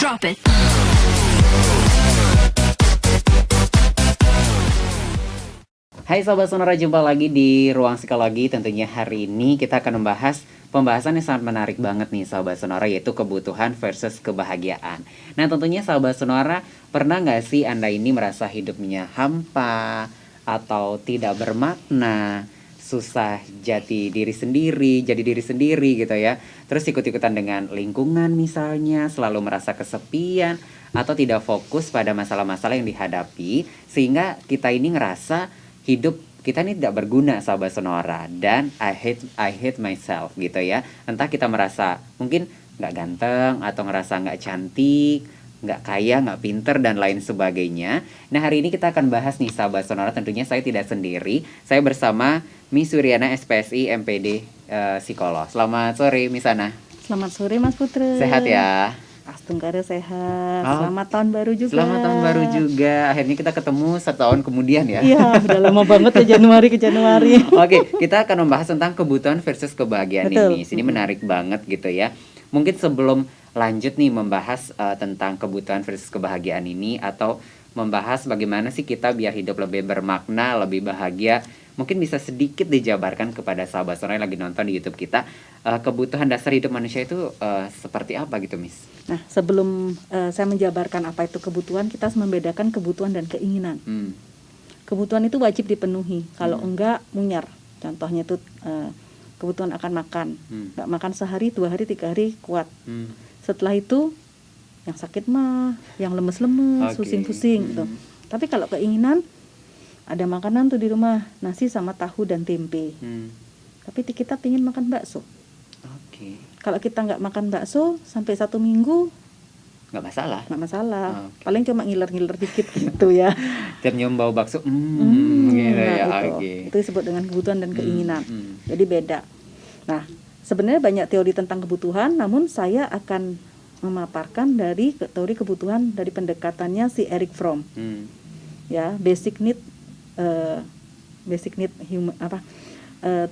Drop it. Hai Sobat Sonora, jumpa lagi di Ruang Psikologi. Tentunya hari ini kita akan membahas pembahasan yang sangat menarik banget nih Sobat Sonora, yaitu kebutuhan versus kebahagiaan. Nah tentunya Sobat Sonora, pernah nggak sih Anda ini merasa hidupnya hampa atau tidak bermakna, susah jadi diri sendiri gitu ya. Terus ikut-ikutan dengan lingkungan misalnya, selalu merasa kesepian atau tidak fokus pada masalah-masalah yang dihadapi, sehingga kita ini ngerasa hidup kita ini tidak berguna Sahabat Sonora, dan I hate myself gitu ya. Entah kita merasa mungkin nggak ganteng atau ngerasa nggak cantik, nggak kaya, nggak pinter dan lain sebagainya. Nah hari ini kita akan bahas nih Sahabat Sonora. Tentunya saya tidak sendiri, saya bersama Miss Suryana SPSI MPD Psikolog. Selamat sore Miss Ana. Selamat sore Mas Putra. Sehat ya? Astungkara sehat. Oh, Selamat tahun baru juga. Selamat tahun baru juga. Akhirnya kita ketemu 1 tahun kemudian ya. Iya, udah lama banget ya, Januari ke Januari. Oke, kita akan membahas tentang kebutuhan versus kebahagiaan. Betul. Ini. Ini menarik banget gitu ya. Mungkin sebelum lanjut nih membahas tentang kebutuhan versus kebahagiaan ini, atau membahas bagaimana sih kita biar hidup lebih bermakna, lebih bahagia, mungkin bisa sedikit dijabarkan kepada sahabat sonora yang lagi nonton di YouTube kita, kebutuhan dasar hidup manusia itu seperti apa gitu, Miss? Nah, sebelum saya menjabarkan apa itu kebutuhan, kita harus membedakan kebutuhan dan keinginan. Kebutuhan itu wajib dipenuhi. Kalau enggak, munyar. Contohnya itu kebutuhan akan makan. Enggak makan sehari, 2 hari, 3 hari kuat. Setelah itu yang sakit mah, yang lemes-lemes, pusing-pusing gitu. Tapi kalau keinginan, ada makanan tuh di rumah, nasi sama tahu dan tempe. Tapi kita pingin makan bakso. Kalau kita nggak makan bakso sampai 1 minggu, nggak masalah. Paling cuma ngiler-ngiler dikit gitu ya. Tiap nyium bau bakso, gitu Nah, ya. Itu disebut dengan kebutuhan dan keinginan. Jadi beda. Nah, sebenarnya banyak teori tentang kebutuhan, namun saya akan memaparkan dari teori kebutuhan dari pendekatannya si Erich Fromm. Ya, basic need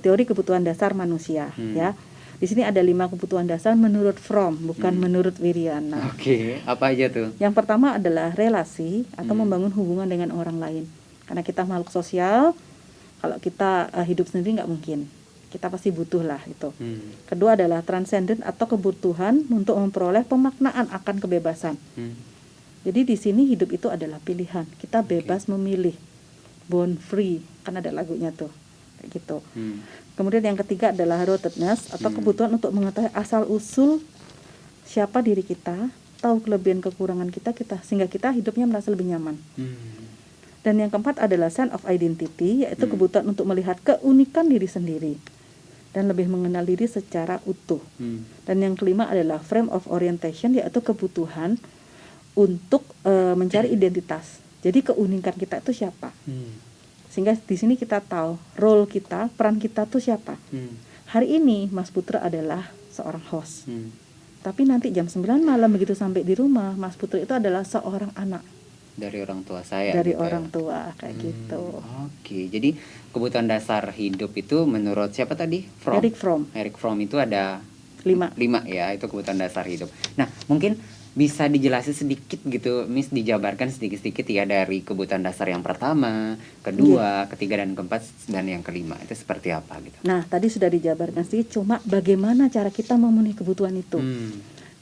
teori kebutuhan dasar manusia. Ya, di sini ada 5 kebutuhan dasar menurut Fromm, bukan menurut Wiryana. Apa aja tuh? Yang pertama adalah relasi atau membangun hubungan dengan orang lain. Karena kita makhluk sosial, kalau kita hidup sendiri nggak mungkin. Kita pasti butuh lah itu. Kedua adalah transcendent atau kebutuhan untuk memperoleh pemaknaan akan kebebasan. Jadi di sini hidup itu adalah pilihan. Kita bebas memilih. Born free, kan ada lagunya tuh. Kayak gitu. Kemudian yang ketiga adalah rootedness atau kebutuhan untuk mengetahui asal usul siapa diri kita, tahu kelebihan kekurangan kita sehingga kita hidupnya merasa lebih nyaman. Dan yang keempat adalah sense of identity, yaitu kebutuhan untuk melihat keunikan diri sendiri dan lebih mengenal diri secara utuh. Dan yang kelima adalah frame of orientation, yaitu kebutuhan untuk mencari identitas. Jadi keunikan kita itu siapa? Sehingga di sini kita tahu role kita, peran kita tuh siapa. Hari ini Mas Putra adalah seorang host. Tapi nanti jam 9 malam begitu sampai di rumah, Mas Putra itu adalah seorang anak. Dari orang tua saya. Dari orang tua, kayak gitu. Jadi kebutuhan dasar hidup itu menurut siapa tadi? Erich Fromm. Erich Fromm itu ada 5 ya, itu kebutuhan dasar hidup. Nah, mungkin bisa dijelasin sedikit gitu, Miss, dijabarkan sedikit-sedikit ya, dari kebutuhan dasar yang pertama, kedua, ketiga, dan keempat, dan yang kelima. Itu seperti apa gitu? Nah, tadi sudah dijabarkan sedikit, cuma bagaimana cara kita memenuhi kebutuhan itu.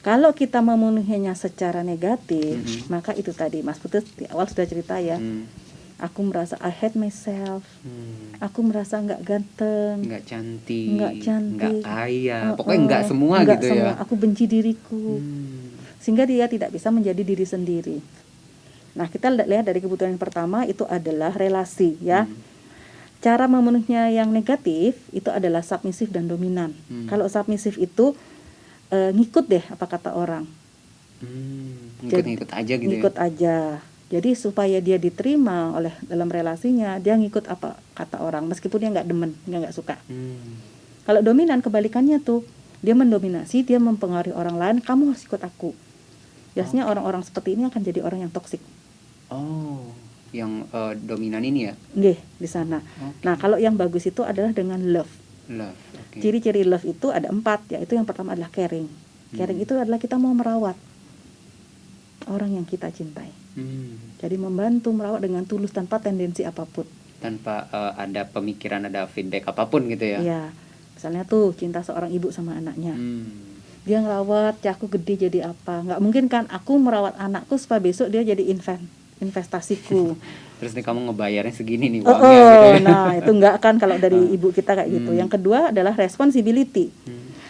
Kalau kita memenuhinya secara negatif, maka itu tadi Mas Putus di awal sudah cerita ya. Aku merasa I hate myself. Aku merasa nggak ganteng, nggak cantik, nggak kaya, pokoknya nggak semua gitu ya. Aku benci diriku. Sehingga dia tidak bisa menjadi diri sendiri. Nah, kita lihat dari kebutuhan yang pertama itu adalah relasi ya. Cara memenuhinya yang negatif itu adalah submisif dan dominan. Kalau submisif itu ngikut deh apa kata orang. Ngikut aja gitu. Ngikut aja. Jadi supaya dia diterima oleh dalam relasinya, dia ngikut apa kata orang meskipun dia nggak demen, nggak suka. Kalau dominan kebalikannya tuh, dia mendominasi, dia mempengaruhi orang lain, kamu harus ikut aku. Biasanya orang-orang seperti ini akan jadi orang yang toksik. Yang dominan ini ya? Nggih, di sana. Nah, kalau yang bagus itu adalah dengan love. Ciri-ciri love itu ada 4, yaitu yang pertama adalah caring. Caring itu adalah kita mau merawat. orang yang kita cintai. Hmm. Jadi membantu merawat dengan tulus tanpa tendensi apapun. Tanpa ada pemikiran, ada feedback apapun gitu ya. Iya. Misalnya tuh cinta seorang ibu sama anaknya. Hmm. Dia ngerawat, aku gede jadi apa? Nggak mungkin kan aku merawat anakku supaya besok dia jadi investasiku. Terus nih kamu ngebayarnya segini nih Oh, uangnya gitu ya. nah itu enggak kan kalau dari ibu kita kayak gitu. Yang kedua adalah responsibility.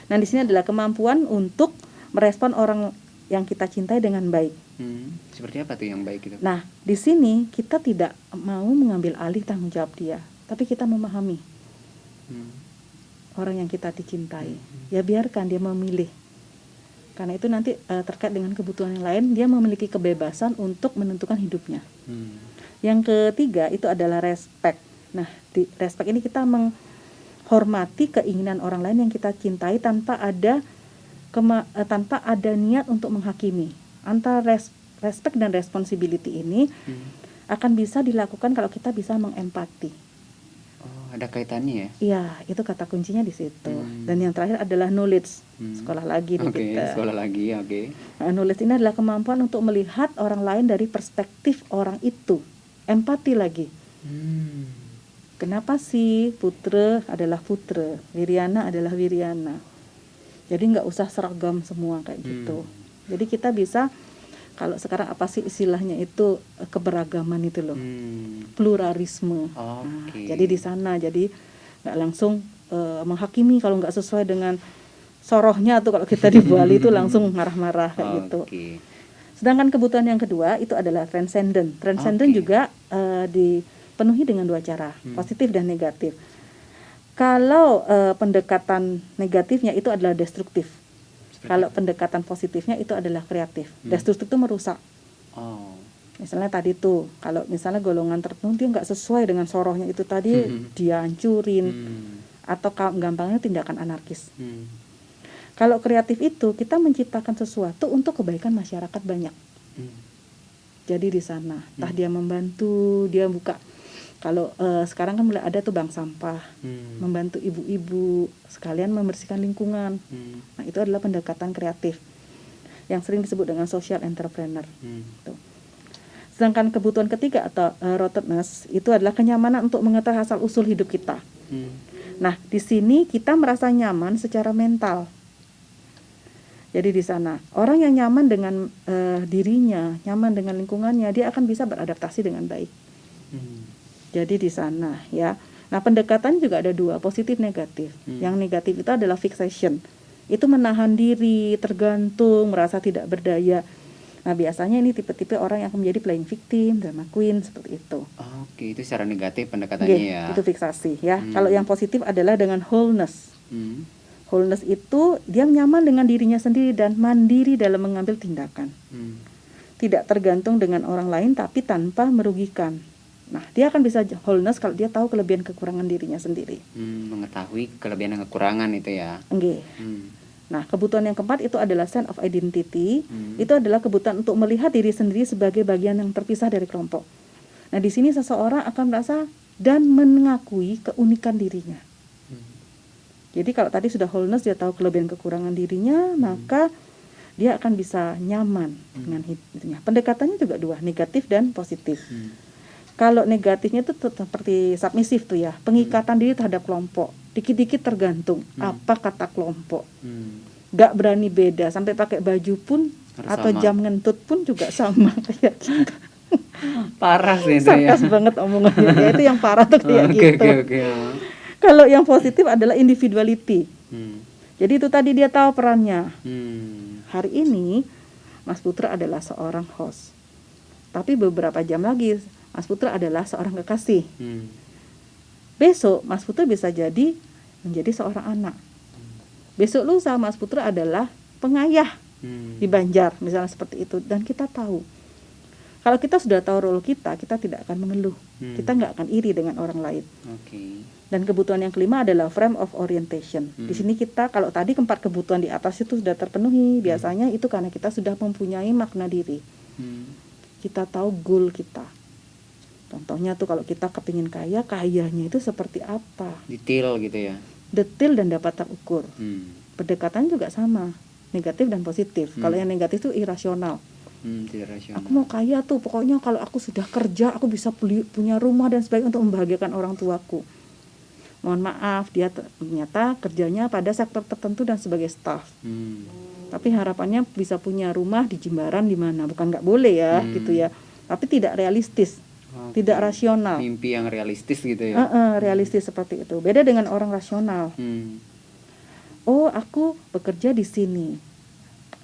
Nah di sini adalah kemampuan untuk merespon orang yang kita cintai dengan baik. Seperti apa tuh yang baik gitu? Nah di sini kita tidak mau mengambil alih tanggung jawab dia, tapi kita memahami orang yang kita dicintai. Ya biarkan dia memilih. Karena itu nanti terkait dengan kebutuhan yang lain, dia memiliki kebebasan untuk menentukan hidupnya. Yang ketiga itu adalah respect. Nah, di respect ini kita menghormati keinginan orang lain yang kita cintai tanpa ada niat untuk menghakimi. Antara respect dan responsibility ini akan bisa dilakukan kalau kita bisa mengempati. Oh, ada kaitannya ya? Iya, itu kata kuncinya di situ. Dan yang terakhir adalah knowledge. Sekolah lagi nih kita. Sekolah lagi, oke. Nah, knowledge ini adalah kemampuan untuk melihat orang lain dari perspektif orang itu. Empati lagi. Kenapa sih Putra adalah Putra, Wiriana adalah Wiriana. Jadi nggak usah seragam semua kayak gitu. Jadi kita bisa, kalau sekarang apa sih istilahnya itu, keberagaman itu loh, pluralisme. Nah, jadi di sana, jadi nggak langsung menghakimi kalau nggak sesuai dengan sorohnya tuh, kalau kita di Bali itu langsung marah-marah kayak gitu. Sedangkan kebutuhan yang kedua itu adalah transcendent. Transcendent juga dipenuhi dengan dua cara, positif dan negatif. Kalau pendekatan negatifnya itu adalah destruktif. Kalau pendekatan positifnya itu adalah kreatif. Destruktif itu merusak. Misalnya tadi tuh, kalau misalnya golongan tertentu dia nggak sesuai dengan sorohnya itu tadi, dia hancurin. Atau gampangnya tindakan anarkis. Kalau kreatif itu kita menciptakan sesuatu untuk kebaikan masyarakat banyak. Jadi di sana, entah dia membantu, dia buka. Kalau sekarang kan mulai ada tuh bank sampah, membantu ibu-ibu sekalian membersihkan lingkungan. Nah itu adalah pendekatan kreatif yang sering disebut dengan social entrepreneur. Tuh. Sedangkan kebutuhan ketiga atau rootedness itu adalah kenyamanan untuk mengetahui asal usul hidup kita. Nah di sini kita merasa nyaman secara mental. Jadi di sana orang yang nyaman dengan dirinya, nyaman dengan lingkungannya, dia akan bisa beradaptasi dengan baik. Jadi di sana ya. Nah pendekatan juga ada dua, positif negatif. Yang negatif itu adalah fixation. Itu menahan diri, tergantung, merasa tidak berdaya. Nah biasanya ini tipe-tipe orang yang akan menjadi playing victim, drama queen seperti itu. Oke, itu secara negatif pendekatannya ya. Itu fiksasi ya. Kalau yang positif adalah dengan wholeness. Wholeness itu dia nyaman dengan dirinya sendiri dan mandiri dalam mengambil tindakan. Tidak tergantung dengan orang lain tapi tanpa merugikan. Nah, dia akan bisa wholeness kalau dia tahu kelebihan kekurangan dirinya sendiri. Mengetahui kelebihan dan kekurangan itu ya. Nah, kebutuhan yang keempat itu adalah sense of identity. Itu adalah kebutuhan untuk melihat diri sendiri sebagai bagian yang terpisah dari kelompok. Nah, di sini seseorang akan merasa dan mengakui keunikan dirinya. Jadi kalau tadi sudah wholeness, dia tahu kelebihan kekurangan dirinya, maka dia akan bisa nyaman dengan hidupnya. Pendekatannya juga dua, negatif dan positif. Kalau negatifnya itu seperti submisif tuh ya, pengikatan diri terhadap kelompok. Dikit-dikit tergantung apa kata kelompok. Gak berani beda, sampai pakai baju pun harus atau sama. Jam ngentut pun juga sama kayak gitu. Parah sih itu ya. Sarkas banget omongannya. Ya, itu yang parah tuh kayak gitu. Kalau yang positif adalah individuality. Jadi itu tadi dia tahu perannya. Hari ini Mas Putra adalah seorang host. Tapi beberapa jam lagi Mas Putra adalah seorang kekasih. Besok Mas Putra bisa jadi menjadi seorang anak. Besok lusa Mas Putra adalah pengayah di Banjar, misalnya seperti itu. Dan kita tahu. Kalau kita sudah tahu role kita, kita tidak akan mengeluh. Kita nggak akan iri dengan orang lain. Dan kebutuhan yang kelima adalah frame of orientation. Di sini kita, kalau tadi keempat kebutuhan di atas itu sudah terpenuhi, biasanya itu karena kita sudah mempunyai makna diri. Kita tahu goal kita. Contohnya tuh kalau kita kepingin kaya, kayanya itu seperti apa? Detail gitu ya. Detail dan dapat terukur. Pendekatan juga sama, negatif dan positif. Kalau yang negatif itu irasional. Tidak rasional. Aku mau kaya tuh, pokoknya kalau aku sudah kerja aku bisa punya rumah dan sebagainya untuk membahagiakan orang tuaku. Mohon maaf, dia ternyata kerjanya pada sektor tertentu dan sebagai staff. Tapi harapannya bisa punya rumah di Jimbaran di mana, bukan nggak boleh ya, gitu ya. Tapi tidak realistis, tidak rasional. Mimpi yang realistis gitu ya. Realistis seperti itu. Beda dengan orang rasional. Oh, aku bekerja di sini.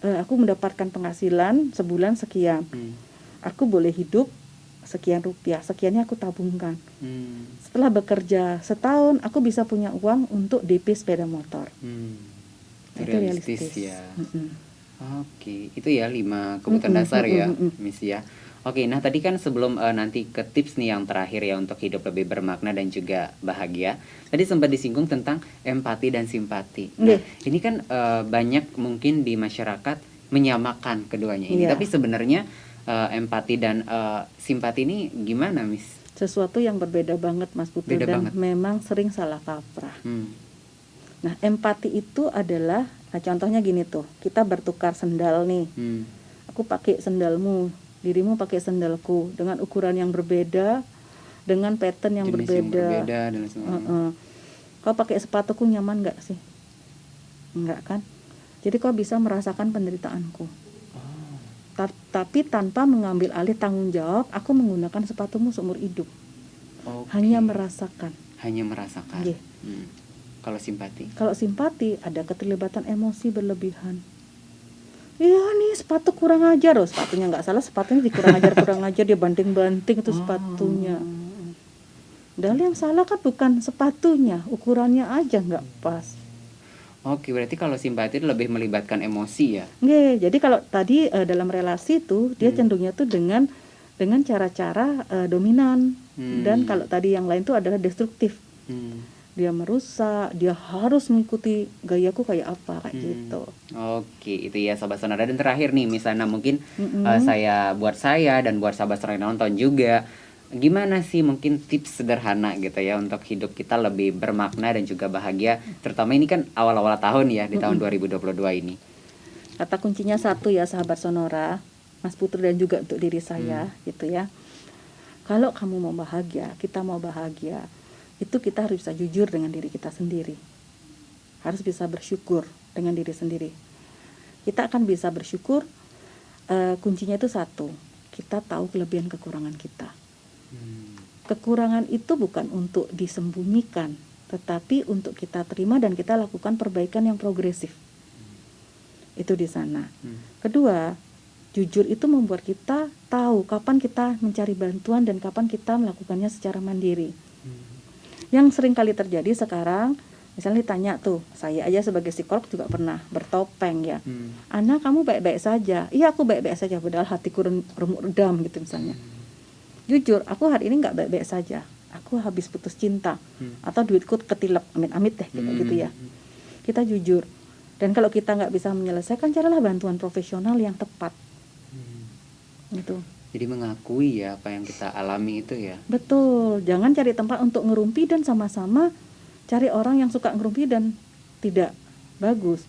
Aku mendapatkan penghasilan sebulan sekian. Aku boleh hidup sekian rupiah, sekiannya aku tabungkan. Setelah bekerja setahun, aku bisa punya uang untuk DP sepeda motor. Itu realistis ya. Oke, itu ya 5 kebutuhan dasar ya, Miss ya. Oke, nah tadi kan sebelum nanti ke tips nih yang terakhir ya untuk hidup lebih bermakna dan juga bahagia. Tadi sempat disinggung tentang empati dan simpati. Nah, ini kan banyak mungkin di masyarakat menyamakan keduanya ini. Tapi sebenarnya empati dan simpati ini gimana, Miss? Sesuatu yang berbeda banget, Mas Putu, dan memang sering salah kaprah. Nah, empati itu adalah, contohnya gini tuh, kita bertukar sendal nih. Aku pakai sendalmu, dirimu pakai sendalku, dengan ukuran yang berbeda, dengan pattern yang berbeda. Dan Kau pakai sepatuku nyaman nggak sih? Enggak kan? Jadi kau bisa merasakan penderitaanku. Tapi tanpa mengambil alih tanggung jawab, aku menggunakan sepatumu seumur hidup. Hanya merasakan. Kalau simpati? Kalau simpati ada keterlibatan emosi berlebihan. Iya nih sepatu kurang ajar loh, sepatunya nggak salah, sepatunya kurang ajar, dia banting-banting itu sepatunya. Padahal yang salah kan bukan sepatunya, ukurannya aja nggak pas. Oke, berarti kalau simpati itu lebih melibatkan emosi ya? Jadi kalau tadi dalam relasi tuh dia cenderungnya tuh dengan cara-cara dominan, dan kalau tadi yang lain tuh adalah destruktif. Dia merusak, dia harus mengikuti gayaku kayak apa, kayak gitu. Oke, itu ya sahabat sonora. Dan terakhir nih, misalnya mungkin saya dan buat sahabat sonora yang nonton juga, gimana sih mungkin tips sederhana gitu ya untuk hidup kita lebih bermakna dan juga bahagia, terutama ini kan awal-awal tahun ya, di tahun 2022 ini. Kata kuncinya satu ya sahabat sonora, Mas Putri dan juga untuk diri saya gitu ya. Kalau kamu mau bahagia, kita mau bahagia, itu kita harus bisa jujur dengan diri kita sendiri. Harus bisa bersyukur dengan diri sendiri. Kita akan bisa bersyukur, kuncinya itu satu, kita tahu kelebihan kekurangan kita. Kekurangan itu bukan untuk disembunyikan, tetapi untuk kita terima dan kita lakukan perbaikan yang progresif. Itu di sana. Kedua, jujur itu membuat kita tahu kapan kita mencari bantuan dan kapan kita melakukannya secara mandiri. Yang sering kali terjadi sekarang, misalnya ditanya tuh, saya aja sebagai psikolog juga pernah bertopeng ya. Ana, kamu baik-baik saja. Iya, aku baik-baik saja, padahal hatiku remuk redam gitu misalnya. Jujur, aku hari ini nggak baik-baik saja. Aku habis putus cinta, atau duitku ketilep, amit-amit deh, gitu ya. Kita jujur. Dan kalau kita nggak bisa menyelesaikan, carilah bantuan profesional yang tepat. Gitu. Jadi mengakui ya apa yang kita alami itu ya. Betul. Jangan cari tempat untuk ngerumpi dan sama-sama cari orang yang suka ngerumpi dan tidak bagus.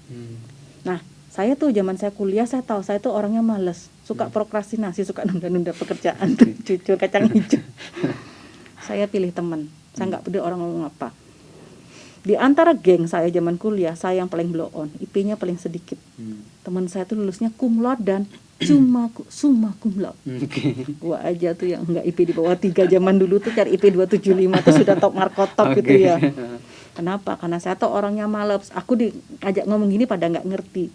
Nah, saya tuh zaman saya kuliah, saya tahu saya tuh orangnya males, suka prokrastinasi, suka nunda-nunda pekerjaan, jujur kacang hijau. Saya pilih teman, saya nggak peduli orang ngomong apa. Di antara geng saya zaman kuliah, saya yang paling blow on, IP-nya paling sedikit. Teman saya tuh lulusnya cum laude dan summa cum laude. Gua aja tuh yang nggak IP di bawah 3 zaman dulu tuh cari IP 275 tuh sudah top markotop gitu ya. Kenapa? Karena saya tuh orangnya males. Aku diajak ngomong gini pada nggak ngerti.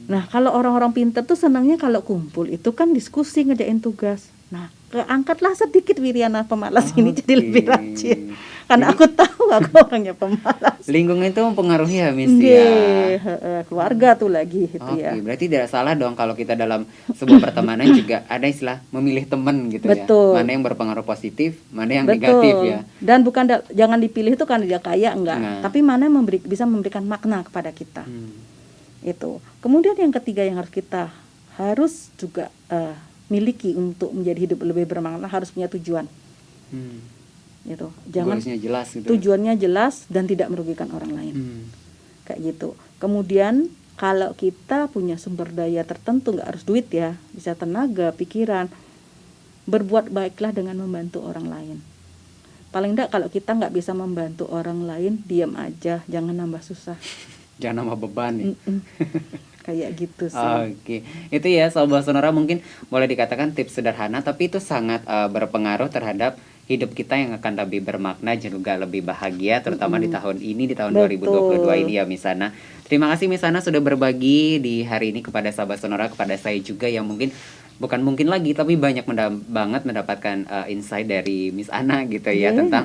Nah, kalau orang-orang pinter tuh senangnya kalau kumpul itu kan diskusi ngerjain tugas. Nah, keangkatlah sedikit Wiriana pemalas ini jadi lebih rajin. Karena aku tahu aku orangnya pemalas. Lingkungan itu mempengaruhi ya, Miss ya. Keluarga tuh lagi gitu ya. Berarti tidak salah dong kalau kita dalam sebuah pertemanan juga ada istilah memilih teman gitu. Betul. Ya. Mana yang berpengaruh positif, mana yang negatif ya. Dan bukan jangan dipilih itu karena dia kaya, enggak. Tapi mana yang bisa memberikan makna kepada kita. Itu. Kemudian yang ketiga yang harus juga miliki untuk menjadi hidup lebih bermakna, harus punya tujuan. Gitu. Jangan jelas gitu. Tujuannya jelas dan tidak merugikan orang lain. Kayak gitu. Kemudian Kalau kita punya sumber daya tertentu, nggak harus duit ya, bisa tenaga, pikiran, berbuat baiklah dengan membantu orang lain. Paling enggak kalau kita nggak bisa membantu orang lain, diam aja, jangan nambah susah. Jangan nambah beban nih. Kayak gitu sih. Oke, itu ya Sobat Sonora, mungkin boleh dikatakan tips sederhana tapi itu sangat berpengaruh terhadap hidup kita yang akan lebih bermakna juga lebih bahagia, terutama di tahun ini, di tahun Betul. 2022 ini ya Misana. Terima kasih Misana sudah berbagi di hari ini kepada Sobat Sonora, kepada saya juga yang mungkin bukan mungkin lagi tapi banyak banget mendapatkan insight dari Miss Ana gitu ya, tentang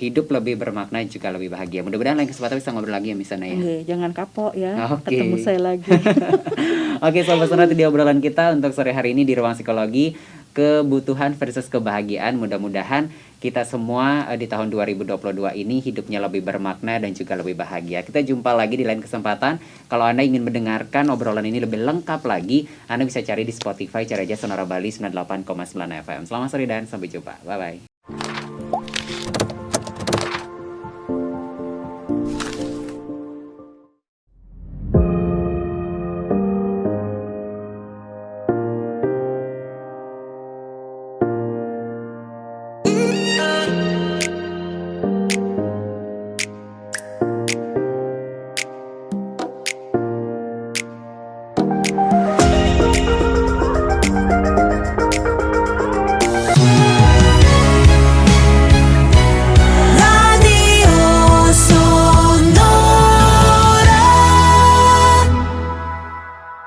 hidup lebih bermakna juga lebih bahagia. Mudah-mudahan lain kesempatan bisa ngobrol lagi ya Miss Ana ya. Jangan kapok ya. Oke. Ketemu saya lagi. Oke Sobat Sonora, itu dia obrolan kita untuk sore hari ini di Ruang Psikologi, kebutuhan versus kebahagiaan. Mudah-mudahan kita semua di tahun 2022 ini hidupnya lebih bermakna dan juga lebih bahagia. Kita jumpa lagi di lain kesempatan. Kalau Anda ingin mendengarkan obrolan ini lebih lengkap lagi, Anda bisa cari di Spotify, cari aja Sonora Bali 98,9 FM. Selamat sore dan sampai jumpa. Bye-bye.